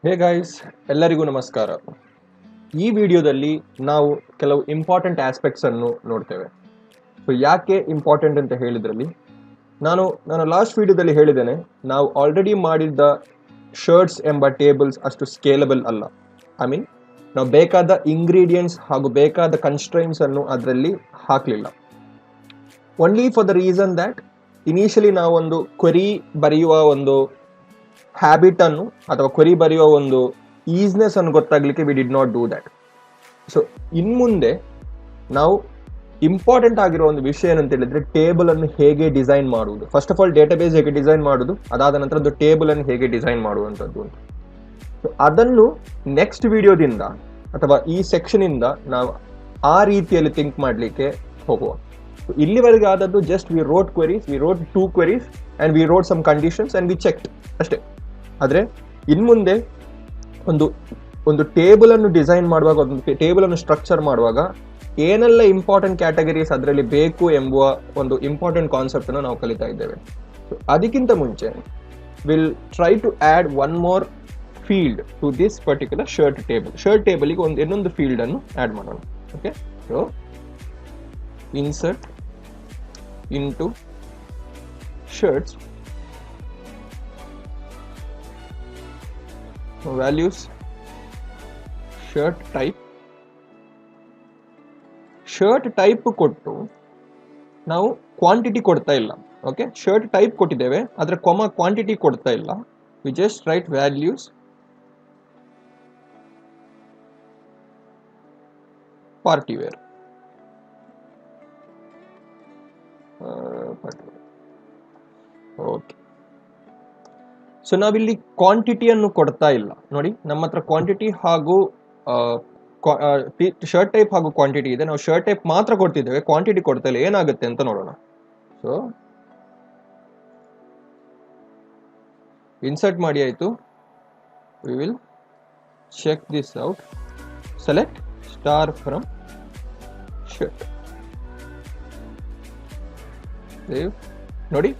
Hey guys, ಎಲ್ಲರಿಗೂ ನಮಸ್ಕಾರ. ಈ ವಿಡಿಯೋದಲ್ಲಿ ನಾವು ಕೆಲವು ಇಂಪಾರ್ಟೆಂಟ್ ಆಸ್ಪೆಕ್ಟ್ಸ್ ಅನ್ನು ನೋಡ್ತೇವೆ. ಸೊ ಯಾಕೆ ಇಂಪಾರ್ಟೆಂಟ್ ಅಂತ ಹೇಳಿದ್ರಲ್ಲಿ ನಾನು ಲಾಸ್ಟ್ ವಿಡಿಯೋದಲ್ಲಿ ಹೇಳಿದ್ದೇನೆ, ನಾವು ಆಲ್ರೆಡಿ ಮಾಡಿದ್ದ ಶರ್ಟ್ಸ್ ಎಂಬ ಟೇಬಲ್ಸ್ ಅಷ್ಟು ಸ್ಕೇಲಬಲ್ ಅಲ್ಲ. ಐ ಮೀನ್ ನಾವು ಬೇಕಾದ ಇಂಗ್ರೀಡಿಯೆಂಟ್ಸ್ ಹಾಗೂ ಬೇಕಾದ ಕನ್ಸ್ಟ್ರೈನ್ಸ್ ಅನ್ನು ಅದರಲ್ಲಿ ಹಾಕಲಿಲ್ಲ. Only for the reason that initially ನಾವೊಂದು ಕ್ವೆರಿ ಬರೆಯುವ ಒಂದು ಹ್ಯಾಬಿಟ್ ಅನ್ನು ಅಥವಾ ಕ್ವೆರಿ ಬರೆಯುವ ಒಂದು ಈಸ್ನೆಸ್ ಅನ್ನು ಗೊತ್ತಾಗ್ಲಿಕ್ಕೆ we did not do that. So ಇನ್ಮುಂದೆ ನಾವು ಇಂಪಾರ್ಟೆಂಟ್ ಆಗಿರೋ ಒಂದು ವಿಷಯ ಏನಂತ ಹೇಳಿದ್ರೆ ಟೇಬಲ್ ಅನ್ನು ಹೇಗೆ ಡಿಸೈನ್ ಮಾಡುವುದು. ಫಸ್ಟ್ ಆಫ್ ಆಲ್ ಡೇಟಾಬೇಸ್ ಹೇಗೆ ಡಿಸೈನ್ ಮಾಡುವುದು, ಅದಾದ ನಂತರ ಒಂದು ಟೇಬಲ್ ಅನ್ನು ಹೇಗೆ ಡಿಸೈನ್ ಮಾಡುವಂಥದ್ದು ಅಂತ. ಸೊ ಅದನ್ನು ನೆಕ್ಸ್ಟ್ ವಿಡಿಯೋದಿಂದ ಅಥವಾ ಈ ಸೆಕ್ಷನ್ ಇಂದ ನಾವು ಆ ರೀತಿಯಲ್ಲಿ ಥಿಂಕ್ ಮಾಡಲಿಕ್ಕೆ ಹೋಗುವ. ಇಲ್ಲಿವರೆಗೆ ಆದದ್ದು just we wrote queries, we wrote 2 queries and we wrote some conditions and we checked ಅಷ್ಟೇ. ಆದರೆ ಇನ್ಮುಂದೆ ಒಂದು ಟೇಬಲ್ ಅನ್ನು ಡಿಸೈನ್ ಮಾಡುವಾಗ, ಒಂದು ಟೇಬಲ್ ಅನ್ನು ಸ್ಟ್ರಕ್ಚರ್ ಮಾಡುವಾಗ ಏನೆಲ್ಲ ಇಂಪಾರ್ಟೆಂಟ್ ಕ್ಯಾಟಗರೀಸ್ ಅದರಲ್ಲಿ ಬೇಕು ಎಂಬುವ ಒಂದು ಇಂಪಾರ್ಟೆಂಟ್ ಕಾನ್ಸೆಪ್ಟ್ ಅನ್ನು ನಾವು ಕಲಿತಾ ಇದ್ದೇವೆ. ಸೊ ಅದಕ್ಕಿಂತ ಮುಂಚೆ will try to add one more field to this particular shirt table. Shirt ಟೇಬಲ್ಗೆ ಇನ್ನೊಂದು ಫೀಲ್ಡ್ ಅನ್ನು ಆ್ಯಡ್ ಮಾಡೋಣ. Okay, so insert into shirts, values shirt type ಕೊಟ್ಟು ನಾವು ಕ್ವಾಂಟಿಟಿ ಕೊಡ್ತಾ ಇಲ್ಲ. ಓಕೆ, ಶರ್ಟ್ ಟೈಪ್ ಕೊಟ್ಟಿದ್ದೇವೆ, ಅದರ ಕೊಮ ಕ್ವಾಂಟಿಟಿ ಕೊಡ್ತಾ ಇಲ್ಲ. We just write values party wear. Okay, so ನಾವಿಲ್ಲಿ ಕ್ವಾಂಟಿಟಿಯನ್ನು ಕೊಡ್ತಾ ಇಲ್ಲ. ನೋಡಿ, ನಮ್ಮ ಹತ್ರ ಕ್ವಾಂಟಿಟಿ ಹಾಗೂ ಶರ್ಟ್ ಟೈಪ್ ಹಾಗೂ ಕ್ವಾಂಟಿಟಿ ಇದೆ. ನಾವು ಶರ್ಟ್ ಟೈಪ್ ಮಾತ್ರ ಕೊಡ್ತಿದ್ದೇವೆ, ಕ್ವಾಂಟಿಟಿ ಕೊಡ್ತಾ ಇಲ್ಲ. ಏನಾಗುತ್ತೆ ಅಂತ ನೋಡೋಣ. ಸೊ ಇನ್ಸರ್ಟ್ ಮಾಡಿ ಆಯಿತು. We will check this out. Select star from shirt. ನೋಡಿ,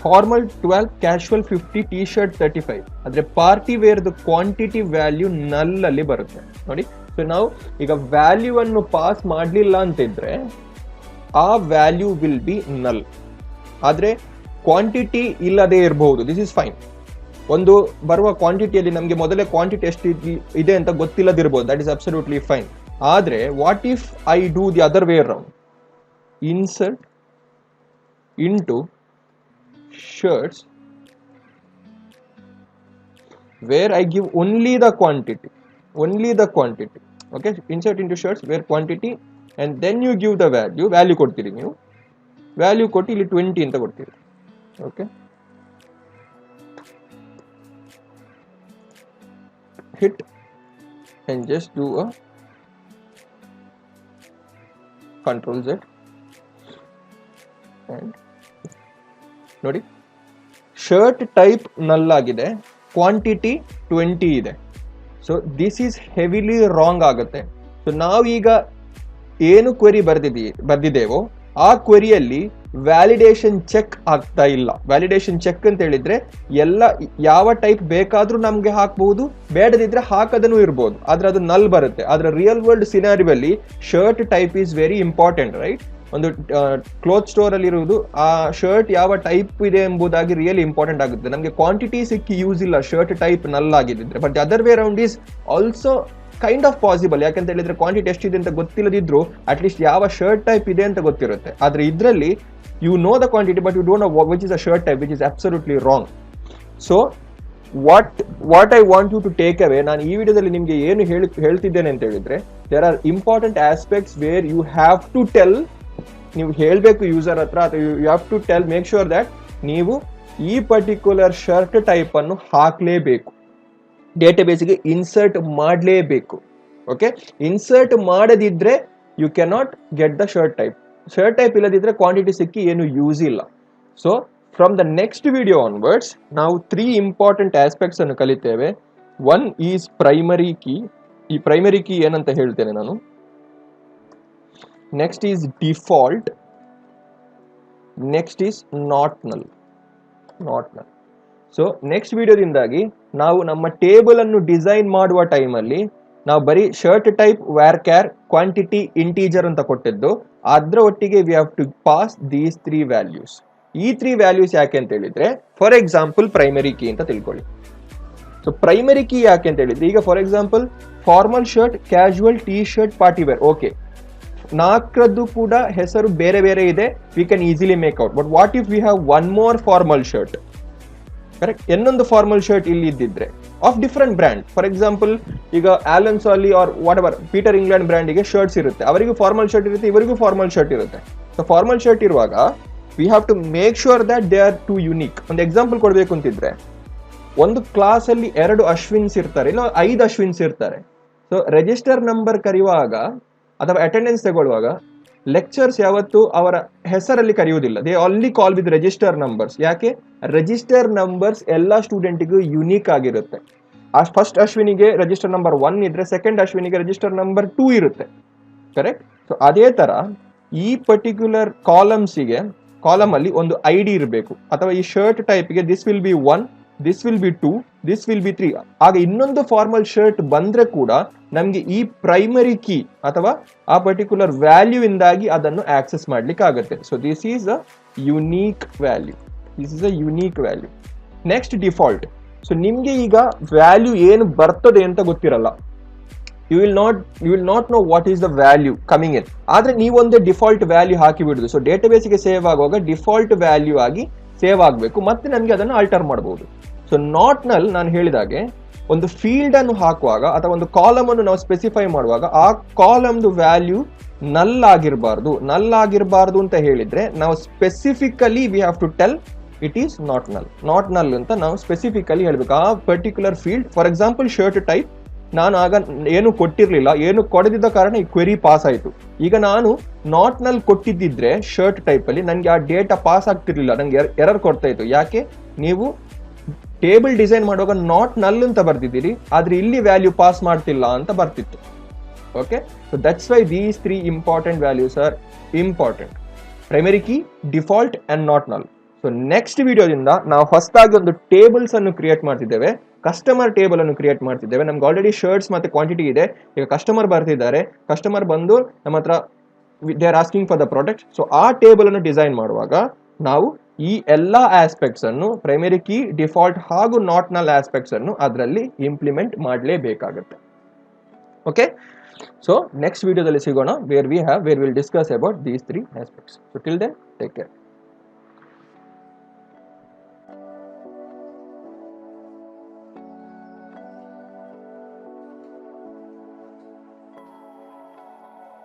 ಫಾರ್ಮಲ್ 12, ಕ್ಯಾಶುವಲ್ 50, ಟಿ ಶರ್ಟ್ 35. ಆದ್ರೆ ಪಾರ್ಟಿ ವೇರ್ದು ಕ್ವಾಂಟಿಟಿ ವ್ಯಾಲ್ಯೂ ನಲ್ ಅಲ್ಲಿ ಬರುತ್ತೆ. ನೋಡಿ, ಸೊ ನಾವು ಈಗ ವ್ಯಾಲ್ಯೂ ಅನ್ನು ಪಾಸ್ ಮಾಡಲಿಲ್ಲ ಅಂತಿದ್ರೆ ಆ ವ್ಯಾಲ್ಯೂ ವಿಲ್ ಬಿ ನಲ್. ಆದ್ರೆ ಕ್ವಾಂಟಿಟಿ ಇಲ್ಲದೆ ಇರಬಹುದು, ದಿಸ್ ಇಸ್ ಫೈನ್. ಒಂದು ಬರುವ ಕ್ವಾಂಟಿಟಿಯಲ್ಲಿ ನಮಗೆ ಮೊದಲೇ ಕ್ವಾಂಟಿಟಿ ಎಷ್ಟು ಇದೆ ಅಂತ ಗೊತ್ತಿಲ್ಲದಿರ್ಬೋದು, ದಟ್ ಇಸ್ ಅಬ್ಸಲ್ಯೂಟ್ಲಿ ಫೈನ್. ಆದ್ರೆ what if I do the other way around? Insert into shirts where I give only the quantity. Okay, insert into shirts where quantity and then you give the value ಕೊಡ್ತೀರಿ. ನೀವು value ಕೊಟ್ಟು ಇಲ್ಲಿ 20 ಅಂತ ಕೊಡ್ತೀರಿ. Okay, hit and just do a control Z and ನೋಡಿ, shirt type ನಲ್ ಆಗಿದೆ, quantity 20 ಇದೆ. So this is heavily wrong ಆಗುತ್ತೆ. ಸೊ ನಾವೀಗ ಏನು ಕ್ವೆರಿ ಬರ್ದಿದ್ದೇವೋ ಆ ಕ್ವೆರಿಯಲ್ಲಿ ವ್ಯಾಲಿಡೇಷನ್ ಚೆಕ್ ಆಗ್ತಾ ಇಲ್ಲ. ವ್ಯಾಲಿಡೇಷನ್ ಚೆಕ್ ಅಂತ ಹೇಳಿದ್ರೆ ಎಲ್ಲ ಯಾವ ಟೈಪ್ ಬೇಕಾದ್ರೂ ನಮ್ಗೆ ಹಾಕಬಹುದು, ಬೇಡದಿದ್ರೆ ಹಾಕದನ್ನು ಇರ್ಬೋದು, ಆದ್ರೆ ಅದು ನಲ್ ಬರುತ್ತೆ. ಆದ್ರೆ ರಿಯಲ್ ವರ್ಲ್ಡ್ ಸಿನಾರಿಯಲ್ಲಿ shirt type is very important, right? ಒಂದು ಕ್ಲೋತ್ ಸ್ಟೋರ್ ಅಲ್ಲಿ ಇರುವುದು ಆ ಶರ್ಟ್ ಯಾವ ಟೈಪ್ ಇದೆ ಎಂಬುದಾಗಿ ರಿಯಲಿ ಇಂಪಾರ್ಟೆಂಟ್ ಆಗುತ್ತೆ. ನಮಗೆ ಕ್ವಾಂಟಿಟಿ ಸಿಕ್ಕಿ ಯೂಸ್ ಇಲ್ಲ ಶರ್ಟ್ ಟೈಪ್ ನಲ್ ಆಗಿದ್ರೆ. But other way round is also kind of possible. ಯಾಕಂತ ಹೇಳಿದ್ರೆ ಕ್ವಾಂಟಿಟಿ ಎಷ್ಟಿದೆ ಅಂತ ಗೊತ್ತಿಲ್ಲದಿದ್ರು ಅಟ್ಲೀಸ್ಟ್ ಯಾವ ಶರ್ಟ್ ಟೈಪ್ ಇದೆ ಅಂತ ಗೊತ್ತಿರುತ್ತೆ. ಆದ್ರೆ ಇದರಲ್ಲಿ you know the quantity but you don't know which is a shirt type, which is absolutely wrong. So what I want you to take away, ನಾನು ಈ ವಿಡಿಯೋದಲ್ಲಿ ನಿಮಗೆ ಏನು ಹೇಳ್ತಿದ್ದೇನೆ ಅಂತ ಹೇಳಿದ್ರೆ, there are important aspects where you have to tell. ನೀವು ಹೇಳಬೇಕು ಯೂಸರ್ ಹತ್ರ, ಅಥವಾ you have to tell, make sure that ನೀವು ಈ ಪರ್ಟಿಕ್ಯುಲರ್ ಶರ್ಟ್ ಟೈಪ್ ಅನ್ನು ಹಾಕಲೇಬೇಕು, ಡೇಟಾಬೇಸ್ಗೆ ಇನ್ಸರ್ಟ್ ಮಾಡಲೇಬೇಕು. ಓಕೆ, ಇನ್ಸರ್ಟ್ ಮಾಡದಿದ್ರೆ you cannot get the shirt type. Shirt type ಇಲ್ಲದಿದ್ರೆ ಕ್ವಾಂಟಿಟಿ ಸಿಕ್ಕಿ ಏನು ಯೂಸ್ ಇಲ್ಲ. So from the next video onwards ನಾವು 3 ಇಂಪಾರ್ಟೆಂಟ್ ಆಸ್ಪೆಕ್ಟ್ಸ್ ಅನ್ನು ಕಲಿತೇವೆ. One is primary key. ಈ ಪ್ರೈಮರಿ ಕೀ ಏನಂತ ಹೇಳ್ತೇನೆ ನಾನು. Next is default. Next is not null. So next ವಿಡಿಯೋದಿಂದಾಗಿ ನಾವು ನಮ್ಮ ಟೇಬಲ್ ಅನ್ನು ಡಿಸೈನ್ ಮಾಡುವ ಟೈಮಲ್ಲಿ ನಾವು ಬರೀ shirt type varchar quantity integer ಅಂತ ಕೊಟ್ಟಿದ್ದು, ಅದರ ಒಟ್ಟಿಗೆ we have to pass these 3 values. ಈ 3 ವ್ಯಾಲ್ಯೂಸ್ ಯಾಕೆ ಅಂತ ಹೇಳಿದ್ರೆ, ಫಾರ್ ಎಕ್ಸಾಂಪಲ್ ಪ್ರೈಮರಿ ಕೀ ಅಂತ ತಿಳ್ಕೊಳ್ಳಿ. ಸೊ ಪ್ರೈಮರಿ ಕೀ ಯಾಕೆ ಅಂತ ಹೇಳಿದ್ರೆ, ಈಗ for example formal shirt, casual, T shirt, party wear, okay, 4 ಕೂಡ ಹೆಸರು ಬೇರೆ ಬೇರೆ ಇದೆ, we can easily make out. But what if we have one more formal shirt, correct, ಇನ್ನೊಂದು ಫಾರ್ಮಲ್ ಶರ್ಟ್ ಇಲ್ಲಿ ಇದ್ದಿದ್ರೆ of different brand, for example ಈಗ Allen Solly or whatever Peter England ಬ್ರ್ಯಾಂಡಿಗೆ ಶರ್ಟ್ಸ್ ಇರುತ್ತೆ, ಅವರಿಗೂ ಫಾರ್ಮಲ್ ಶರ್ಟ್ ಇರುತ್ತೆ, ಇವರಿಗೂ formal shirt ಇರುತ್ತೆ. ಸೊ ಫಾರ್ಮಲ್ ಶರ್ಟ್ ಇರುವಾಗ we have to make sure that they are to unique. ಒಂದು ಎಕ್ಸಾಂಪಲ್ ಕೊಡಬೇಕು ಅಂತಿದ್ರೆ, ಒಂದು ಕ್ಲಾಸ್ ಅಲ್ಲಿ 2 ಅಶ್ವಿನ್ಸ್ ಇರ್ತಾರೆ, ಇಲ್ಲ 5 ಅಶ್ವಿನ್ಸ್ ಇರ್ತಾರೆ. ಸೊ ರಿಜಿಸ್ಟರ್ ನಂಬರ್ ಕರೆಯುವಾಗ ಅಥವಾ ಅಟೆಂಡೆನ್ಸ್ ತಗೊಳ್ಳುವಾಗ ಲೆಕ್ಚರ್ಸ್ ಯಾವತ್ತು ಅವರ ಹೆಸರಲ್ಲಿ ಕರೆಯುವುದಿಲ್ಲ, they only call with register numbers. ಯಾಕೆ? ರಿಜಿಸ್ಟರ್ ನಂಬರ್ಸ್ ಎಲ್ಲ ಸ್ಟೂಡೆಂಟಿಗೂ ಯುನೀಕ್ ಆಗಿರುತ್ತೆ. ಫಸ್ಟ್ ಅಶ್ವಿನಿಗೆ ರಿಜಿಸ್ಟರ್ ನಂಬರ್ 1 ಇದ್ರೆ ಸೆಕೆಂಡ್ ಅಶ್ವಿನಿಗೆ ರಿಜಿಸ್ಟರ್ ನಂಬರ್ 2 ಇರುತ್ತೆ, ಕರೆಕ್ಟ್. ಸೊ ಅದೇ ತರ ಈ ಪರ್ಟಿಕ್ಯುಲರ್ ಕಾಲಮ್ ಅಲ್ಲಿ ಒಂದು ಐಡಿ ಇರಬೇಕು, ಅಥವಾ ಈ ಶರ್ಟ್ ಟೈಪ್ಗೆ this will be 1, this will be 2, this will be 3. ಆಗ ಇನ್ನೊಂದು ಫಾರ್ಮಲ್ ಶರ್ಟ್ ಬಂದ್ರೆ ಕೂಡ ನಮ್ಗೆ ಈ ಪ್ರೈಮರಿ ಕೀ ಅಥವಾ ಆ ಪರ್ಟಿಕ್ಯುಲರ್ ವ್ಯಾಲ್ಯೂ ಇಂದಾಗಿ ಅದನ್ನು ಆಕ್ಸೆಸ್ ಮಾಡ್ಲಿಕ್ಕೆ ಆಗುತ್ತೆ. So this is a unique value. Next default. So ನಿಮ್ಗೆ ಈಗ ವ್ಯಾಲ್ಯೂ ಏನು ಬರ್ತದೆ ಅಂತ ಗೊತ್ತಿರಲ್ಲ, you will not know what is the value coming in. ಆದ್ರೆ ನೀವೊಂದೇ ಡಿಫಾಲ್ಟ್ ವ್ಯಾಲ್ಯೂ ಹಾಕಿ ಬಿಡುದು. ಸೊ ಡೇಟಾಬೇಸ್ಗೆ ಸೇವ್ ಆಗುವಾಗ ಡಿಫಾಲ್ಟ್ ವ್ಯಾಲ್ಯೂ ಆಗಿ ಸೇವ್ ಆಗಬೇಕು, ಮತ್ತೆ ನಮಗೆ ಅದನ್ನು ಆಲ್ಟರ್ ಮಾಡಬಹುದು. ಸೊ ನಾಟ್ ನಲ್, ನಾನು ಹೇಳಿದಾಗೆ ಒಂದು ಫೀಲ್ಡ್ ಅನ್ನು ಹಾಕುವಾಗ ಅಥವಾ ಒಂದು ಕಾಲಮ್ ಅನ್ನು ನಾವು ಸ್ಪೆಸಿಫೈ ಮಾಡುವಾಗ ಆ ಕಾಲಮ್ದು ವ್ಯಾಲ್ಯೂ ನಲ್ ಆಗಿರಬಾರ್ದು ಅಂತ ಹೇಳಿದ್ರೆ ನಾವು specifically we have to tell it is not null ಅಂತ ನಾವು ಸ್ಪೆಸಿಫಿಕಲಿ ಹೇಳ್ಬೇಕು ಆ particular field. For example shirt type, ನಾನು ಆಗ ಏನು ಕೊಟ್ಟಿರ್ಲಿಲ್ಲ, ಏನು ಕೊಡದಿದ್ದ ಕಾರಣ ಈ ಕ್ವೆರಿ ಪಾಸ್ ಆಯಿತು. ಈಗ ನಾನು ನಾಟ್ ನಲ್ ಕೊಟ್ಟಿದ್ದಿದ್ರೆ ಶರ್ಟ್ ಟೈಪ್ ಅಲ್ಲಿ ನನಗೆ ಆ ಡೇಟಾ ಪಾಸ್ ಆಗ್ತಿರ್ಲಿಲ್ಲ, ನಂಗೆ ಎರರ್ ಕೊಡ್ತಾ ಇತ್ತು. ಯಾಕೆ? ನೀವು ಟೇಬಲ್ ಡಿಸೈನ್ ಮಾಡುವಾಗ ನಾಟ್ ನಲ್ ಅಂತ ಬರ್ತಿದ್ದೀರಿ, ಆದ್ರೆ ಇಲ್ಲಿ ವ್ಯಾಲ್ಯೂ ಪಾಸ್ ಮಾಡ್ತಿಲ್ಲ ಅಂತ ಬರ್ತಿತ್ತು. Okay, so that's why these 3 important values are important: primary key, default and not ನಲ್. ಸೊ ನೆಕ್ಸ್ಟ್ ವಿಡಿಯೋದಿಂದ ನಾವು ಹೊಸದಾಗಿ ಒಂದು ಟೇಬಲ್ಸ್ ಅನ್ನು ಕ್ರಿಯೇಟ್ ಮಾಡ್ತಿದ್ದೇವೆ, ಕಸ್ಟಮರ್ ಟೇಬಲ್ ಅನ್ನು ಕ್ರಿಯೇಟ್ ಮಾಡ್ತಿದ್ದೇವೆ. ನಮ್ಗೆ ಆಲ್ರೆಡಿ ಶರ್ಟ್ಸ್ ಮತ್ತೆ ಕ್ವಾಂಟಿಟಿ ಇದೆ. ಈಗ ಕಸ್ಟಮರ್ ಬರ್ತಿದ್ದಾರೆ, ಕಸ್ಟಮರ್ ಬಂದು ನಮ್ಮ ಹತ್ರ they are asking for the product. So ಆ ಟೇಬಲ್ ಅನ್ನು ಡಿಸೈನ್ ಮಾಡುವಾಗ ನಾವು ಈ ಎಲ್ಲ ಆಸ್ಪೆಕ್ಟ್ಸ್ ಅನ್ನು, ಪ್ರೈಮರಿ ಕೀ, ಡಿಫಾಲ್ಟ್ ಹಾಗೂ ನಾಟ್ ನಲ್ ಆಸ್ಪೆಕ್ಟ್ಸ್ ಅನ್ನು ಅದರಲ್ಲಿ ಇಂಪ್ಲಿಮೆಂಟ್ ಮಾಡಲೇಬೇಕಾಗುತ್ತೆ. ಓಕೆ, ಸೊ ನೆಕ್ಸ್ಟ್ ವಿಡಿಯೋದಲ್ಲಿ ಸಿಗೋಣ, where will discuss about these 3 aspects. So till then take care.